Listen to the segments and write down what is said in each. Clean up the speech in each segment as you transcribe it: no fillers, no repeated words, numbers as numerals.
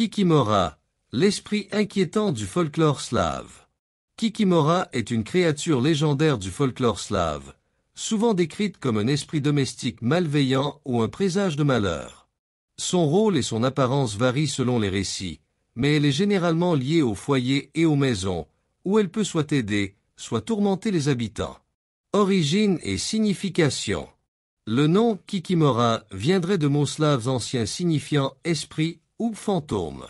Kikimora, l'esprit inquiétant du folklore slave. Kikimora est une créature légendaire du folklore slave, souvent décrite comme un esprit domestique malveillant ou un présage de malheur. Son rôle et son apparence varient selon les récits, mais elle est généralement liée au foyer et aux maisons, où elle peut soit aider, soit tourmenter les habitants. Origine et signification. Le nom Kikimora viendrait de mots slaves anciens signifiant esprit ou fantôme.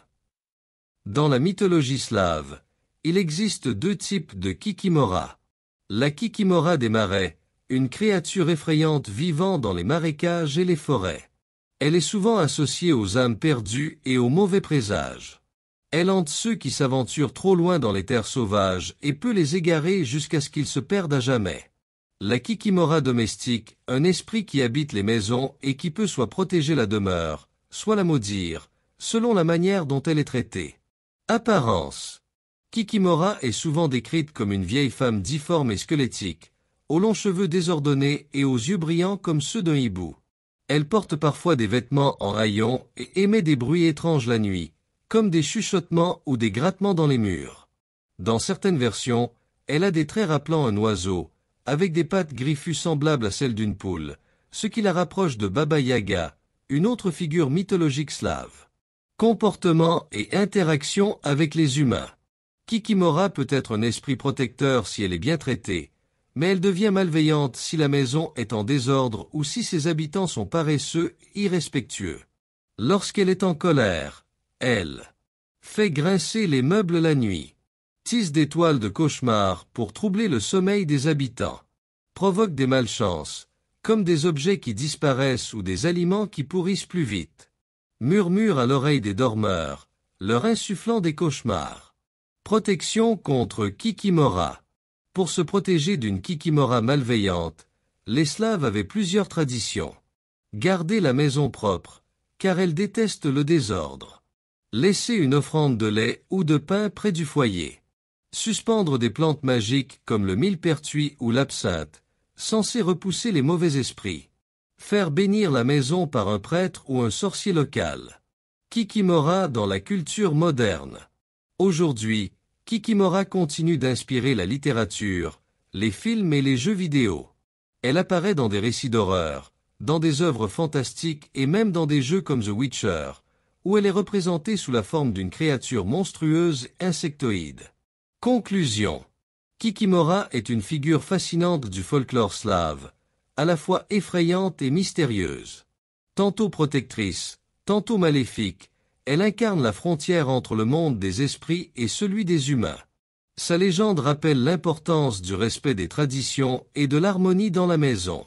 Dans la mythologie slave, il existe deux types de Kikimora. La Kikimora des marais, une créature effrayante vivant dans les marécages et les forêts. Elle est souvent associée aux âmes perdues et aux mauvais présages. Elle hante ceux qui s'aventurent trop loin dans les terres sauvages et peut les égarer jusqu'à ce qu'ils se perdent à jamais. La Kikimora domestique, un esprit qui habite les maisons et qui peut soit protéger la demeure, soit la maudire, selon la manière dont elle est traitée. Apparence. Kikimora est souvent décrite comme une vieille femme difforme et squelettique, aux longs cheveux désordonnés et aux yeux brillants comme ceux d'un hibou. Elle porte parfois des vêtements en haillons et émet des bruits étranges la nuit, comme des chuchotements ou des grattements dans les murs. Dans certaines versions, elle a des traits rappelant un oiseau, avec des pattes griffues semblables à celles d'une poule, ce qui la rapproche de Baba Yaga, une autre figure mythologique slave. Comportement et interaction avec les humains. Kikimora peut être un esprit protecteur si elle est bien traitée, mais elle devient malveillante si la maison est en désordre ou si ses habitants sont paresseux, irrespectueux. Lorsqu'elle est en colère, elle fait grincer les meubles la nuit, tisse des toiles de cauchemar pour troubler le sommeil des habitants, provoque des malchances, comme des objets qui disparaissent ou des aliments qui pourrissent plus vite, murmure à l'oreille des dormeurs, leur insufflant des cauchemars. Protection contre Kikimora. Pour se protéger d'une Kikimora malveillante, les Slaves avaient plusieurs traditions. Garder la maison propre, car elle déteste le désordre. Laisser une offrande de lait ou de pain près du foyer. Suspendre des plantes magiques comme le millepertuis ou l'absinthe, censées repousser les mauvais esprits. Faire bénir la maison par un prêtre ou un sorcier local. Kikimora dans la culture moderne. Aujourd'hui, Kikimora continue d'inspirer la littérature, les films et les jeux vidéo. Elle apparaît dans des récits d'horreur, dans des œuvres fantastiques et même dans des jeux comme The Witcher, où elle est représentée sous la forme d'une créature monstrueuse insectoïde. Conclusion. Kikimora est une figure fascinante du folklore slave, à la fois effrayante et mystérieuse. Tantôt protectrice, tantôt maléfique, elle incarne la frontière entre le monde des esprits et celui des humains. Sa légende rappelle l'importance du respect des traditions et de l'harmonie dans la maison.